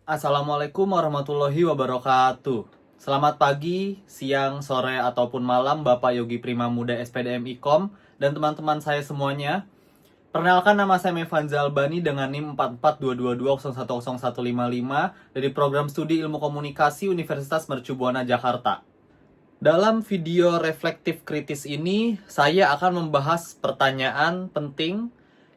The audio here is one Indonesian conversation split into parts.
Assalamualaikum warahmatullahi wabarakatuh. Selamat pagi, siang, sore, ataupun malam Bapak Yogi Prima Muda SPDM Ikom dan teman-teman saya semuanya. Perkenalkan, nama saya Mevan Zalbani dengan NIM 44222010155 dari Program Studi Ilmu Komunikasi Universitas Mercu Buana Jakarta. Dalam video reflektif kritis ini, saya akan membahas pertanyaan penting.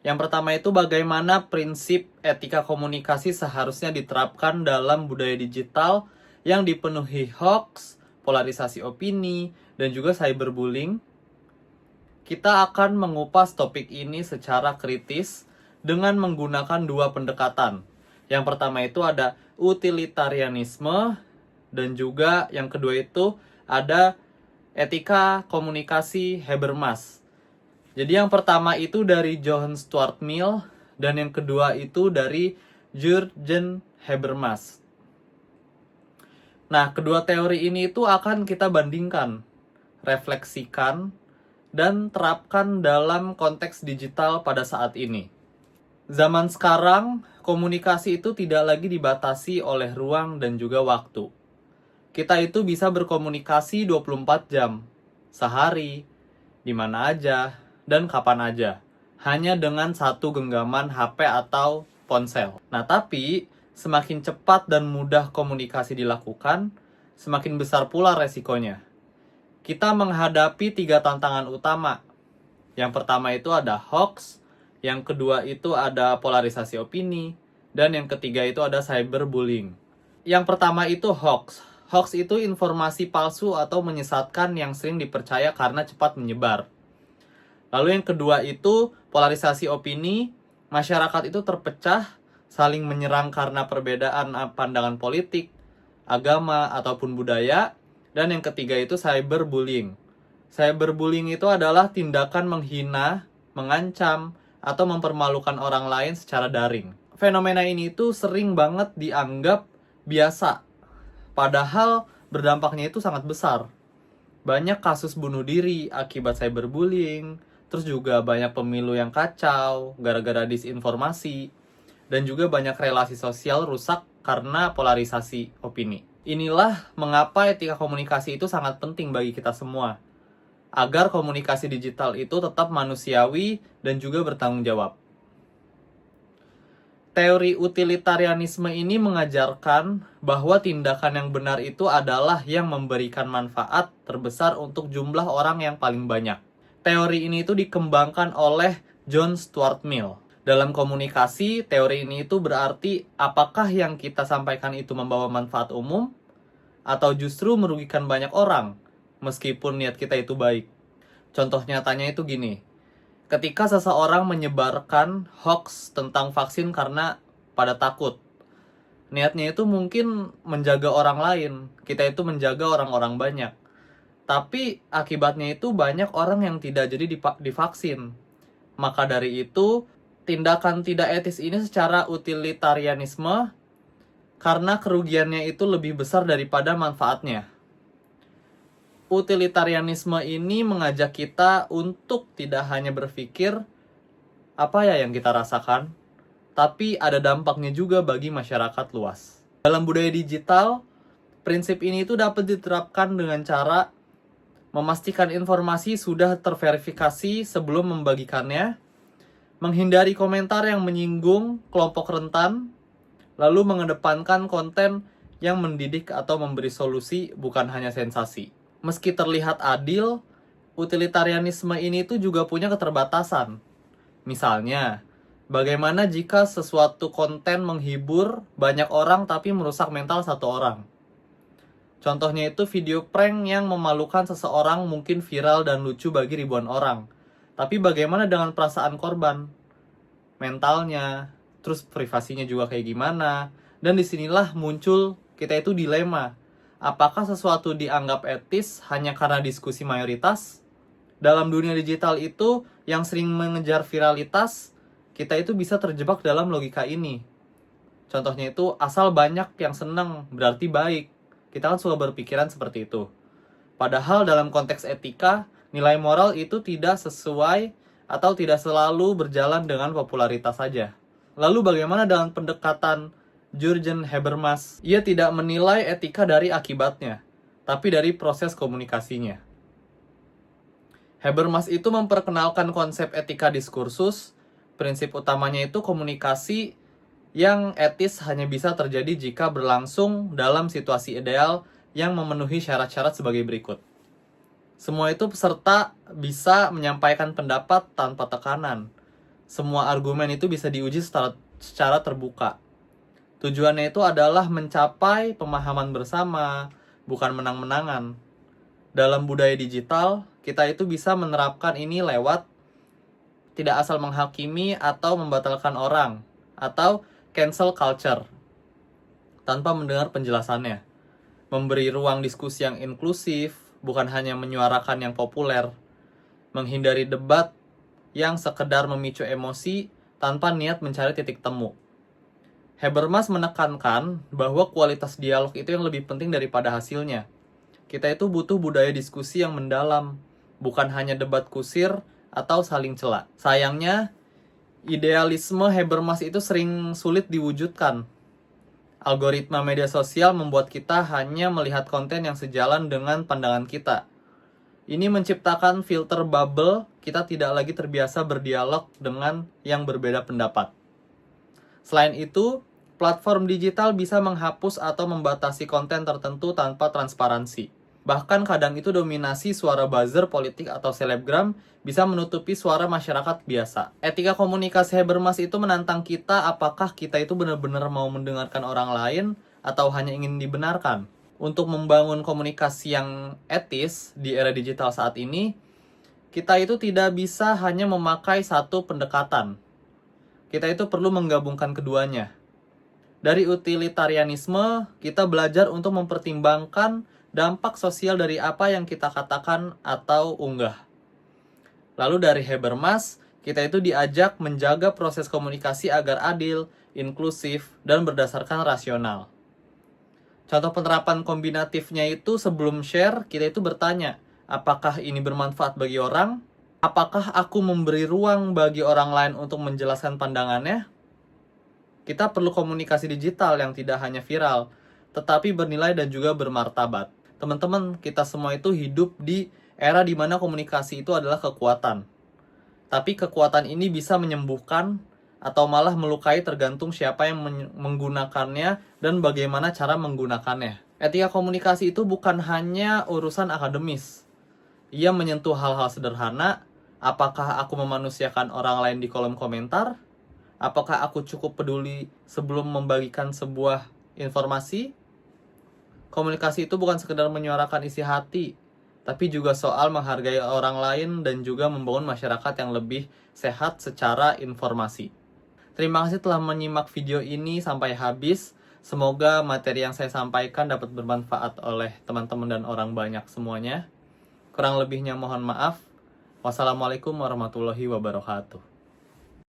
Yang pertama itu, bagaimana prinsip etika komunikasi seharusnya diterapkan dalam budaya digital yang dipenuhi hoax, polarisasi opini, dan juga cyberbullying. Kita akan mengupas topik ini secara kritis dengan menggunakan dua pendekatan. Yang pertama itu ada utilitarianisme, dan juga yang kedua itu ada etika komunikasi Habermas. Jadi yang pertama itu dari John Stuart Mill dan yang kedua itu dari Jürgen Habermas. Nah, kedua teori ini itu akan kita bandingkan, refleksikan, dan terapkan dalam konteks digital pada saat ini. Zaman sekarang, komunikasi itu tidak lagi dibatasi oleh ruang dan juga waktu. Kita itu bisa berkomunikasi 24 jam, sehari, di mana aja, dan kapan aja, hanya dengan satu genggaman HP atau ponsel. Nah, tapi semakin cepat dan mudah komunikasi dilakukan, semakin besar pula resikonya. Kita menghadapi 3 tantangan utama. Yang pertama itu ada hoax, yang kedua itu ada polarisasi opini, dan yang ketiga itu ada cyberbullying. Yang pertama itu hoax. Hoax itu informasi palsu atau menyesatkan yang sering dipercaya karena cepat menyebar. Lalu yang kedua itu polarisasi opini, masyarakat itu terpecah, saling menyerang karena perbedaan pandangan politik, agama, ataupun budaya. Dan yang ketiga itu cyberbullying. Cyberbullying itu adalah tindakan menghina, mengancam, atau mempermalukan orang lain secara daring. Fenomena ini itu sering banget dianggap biasa, padahal berdampaknya itu sangat besar. Banyak kasus bunuh diri akibat cyberbullying, terus juga banyak pemilu yang kacau gara-gara disinformasi, dan juga banyak relasi sosial rusak karena polarisasi opini. Inilah mengapa etika komunikasi itu sangat penting bagi kita semua, agar komunikasi digital itu tetap manusiawi dan juga bertanggung jawab. Teori utilitarianisme ini mengajarkan bahwa tindakan yang benar itu adalah yang memberikan manfaat terbesar untuk jumlah orang yang paling banyak. Teori ini itu dikembangkan oleh John Stuart Mill. Dalam komunikasi, teori ini itu berarti apakah yang kita sampaikan itu membawa manfaat umum atau justru merugikan banyak orang meskipun niat kita itu baik. Contoh nyatanya itu gini. Ketika seseorang menyebarkan hoax tentang vaksin karena pada takut, niatnya itu mungkin menjaga orang lain, kita itu menjaga orang-orang banyak. Tapi akibatnya itu banyak orang yang tidak jadi divaksin. Maka dari itu, tindakan tidak etis ini secara utilitarianisme karena kerugiannya itu lebih besar daripada manfaatnya. Utilitarianisme ini mengajak kita untuk tidak hanya berpikir apa ya yang kita rasakan, tapi ada dampaknya juga bagi masyarakat luas. Dalam budaya digital, prinsip ini itu dapat diterapkan dengan cara memastikan informasi sudah terverifikasi sebelum membagikannya, menghindari komentar yang menyinggung kelompok rentan, lalu mengedepankan konten yang mendidik atau memberi solusi bukan hanya sensasi. Meski terlihat adil, utilitarianisme ini tuh juga punya keterbatasan. Misalnya, bagaimana jika sesuatu konten menghibur banyak orang tapi merusak mental satu orang? Contohnya itu video prank yang memalukan seseorang mungkin viral dan lucu bagi ribuan orang. Tapi bagaimana dengan perasaan korban? Mentalnya, terus privasinya juga kayak gimana? Dan disinilah muncul kita itu dilema. Apakah sesuatu dianggap etis hanya karena diskusi mayoritas? Dalam dunia digital itu, yang sering mengejar viralitas, kita itu bisa terjebak dalam logika ini. Contohnya itu, asal banyak yang senang, berarti baik. Kita kan suka berpikiran seperti itu. Padahal dalam konteks etika, nilai moral itu tidak sesuai atau tidak selalu berjalan dengan popularitas saja. Lalu bagaimana dengan pendekatan Jurgen Habermas. Ia tidak menilai etika dari akibatnya, tapi dari proses komunikasinya. Habermas itu memperkenalkan konsep etika diskursus. Prinsip utamanya itu komunikasi yang etis hanya bisa terjadi jika berlangsung dalam situasi ideal yang memenuhi syarat-syarat sebagai berikut. Semua itu peserta bisa menyampaikan pendapat tanpa tekanan. Semua argumen itu bisa diuji secara terbuka. Tujuannya itu adalah mencapai pemahaman bersama, bukan menang-menangan. Dalam budaya digital, kita itu bisa menerapkan ini lewat tidak asal menghakimi atau membatalkan orang, atau cancel culture, tanpa mendengar penjelasannya. Memberi ruang diskusi yang inklusif, bukan hanya menyuarakan yang populer. Menghindari debat yang sekedar memicu emosi tanpa niat mencari titik temu. Habermas menekankan bahwa kualitas dialog itu yang lebih penting daripada hasilnya. Kita itu butuh budaya diskusi yang mendalam, bukan hanya debat kusir atau saling cela. Sayangnya, idealisme Habermas itu sering sulit diwujudkan. Algoritma media sosial membuat kita hanya melihat konten yang sejalan dengan pandangan kita. Ini menciptakan filter bubble, kita tidak lagi terbiasa berdialog dengan yang berbeda pendapat. Selain itu, platform digital bisa menghapus atau membatasi konten tertentu tanpa transparansi. Bahkan kadang itu dominasi suara buzzer politik atau selebgram bisa menutupi suara masyarakat biasa. Etika komunikasi Habermas itu menantang kita apakah kita itu benar-benar mau mendengarkan orang lain atau hanya ingin dibenarkan. Untuk membangun komunikasi yang etis di era digital saat ini, kita itu tidak bisa hanya memakai satu pendekatan. Kita itu perlu menggabungkan keduanya. Dari utilitarianisme, kita belajar untuk mempertimbangkan dampak sosial dari apa yang kita katakan atau unggah. Lalu dari Habermas, kita itu diajak menjaga proses komunikasi agar adil, inklusif, dan berdasarkan rasional. Contoh penerapan kombinatifnya itu sebelum share, kita itu bertanya, apakah ini bermanfaat bagi orang? Apakah aku memberi ruang bagi orang lain untuk menjelaskan pandangannya? Kita perlu komunikasi digital yang tidak hanya viral, tetapi bernilai dan juga bermartabat. Teman-teman, kita semua itu hidup di era di mana komunikasi itu adalah kekuatan. Tapi kekuatan ini bisa menyembuhkan atau malah melukai tergantung siapa yang menggunakannya dan bagaimana cara menggunakannya. Etika komunikasi itu bukan hanya urusan akademis. Ia menyentuh hal-hal sederhana. Apakah aku memanusiakan orang lain di kolom komentar? Apakah aku cukup peduli sebelum membagikan sebuah informasi? Komunikasi itu bukan sekedar menyuarakan isi hati, tapi juga soal menghargai orang lain dan juga membangun masyarakat yang lebih sehat secara informasi. Terima kasih telah menyimak video ini sampai habis. Semoga materi yang saya sampaikan dapat bermanfaat oleh teman-teman dan orang banyak semuanya. Kurang lebihnya mohon maaf. Wassalamualaikum warahmatullahi wabarakatuh.